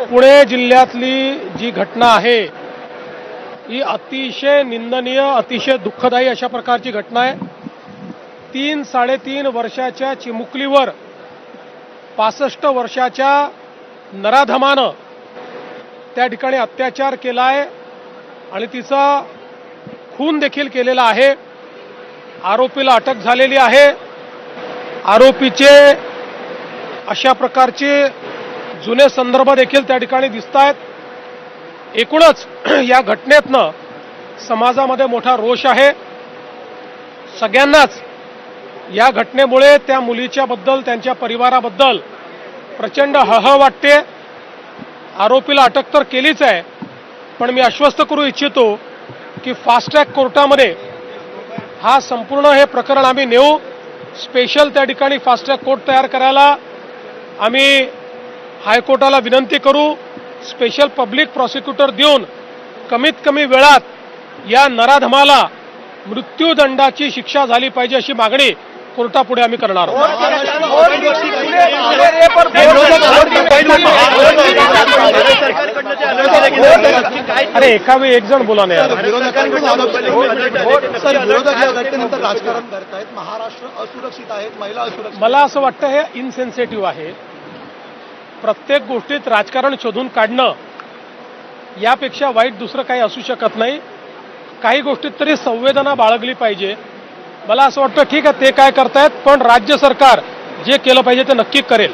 पुणे जिल्ह्यातली जी घटना आहे ही अतिशय निंदनीय, अतिशय दुःखदायी अशा प्रकारची घटना आहे। 3-3.5 वर्षाच्या चिमुकलीवर 65 वर्षाच्या नराधमानं त्या ठिकाणी अत्याचार केला आहे आणि तिचा खून देखील केलेला आहे। आरोपीला अटक झालेली आहे। आरोपीचे अशा प्रकारचे जुने संदर्भ देखील त्या ठिकाणी दिसत आहेत। एकूणच या घटनेतनं समाजामध्ये मोठा रोष आहे। सगळ्यांनाच या घटनेमुळे त्या मुलीच्या बद्दल, त्यांच्या परिवाराबद्दल प्रचंड हळहळ वाटते। आरोपीला अटक तर केलीच आहे, पण मी आश्वस्त करू इच्छितो की फास्ट ट्रॅक कोर्टामध्ये हा संपूर्ण हे प्रकरण आम्ही नेऊ। स्पेशल त्या ठिकाणी फास्ट ट्रॅक कोर्ट तयार करायला आम्ही हायकोर्टाला विनंती करू। स्पेशल पब्लिक प्रॉसिक्युटर देऊन कमीत कमी वेळात या नराधमाला मृत्यूदंडाची शिक्षा झाली पाहिजे अशी मागणी कोर्टापुढे आम्ही करणार आहोत। अरे एका वेळी एक जण बोला नाही। विरोधक या घटनेनंतर राजकारण करतायत, महाराष्ट्र असुरक्षित आहेत, महिला असुरक्षित। मला असं वाटतं हे इनसेन्सिटिव्ह आहे। प्रत्येक गोष्टीत राजकारण शोधून काढणं यापेक्षा वाईट दुसरं काही असू शकत नाही। काही गोष्टीत तरी संवेदना बाळगली पाहिजे। मला असं वाटतं ठीक आहे ते काय करतायत, पण राज्य सरकार जे केलं पाहिजे ते नक्की करेल।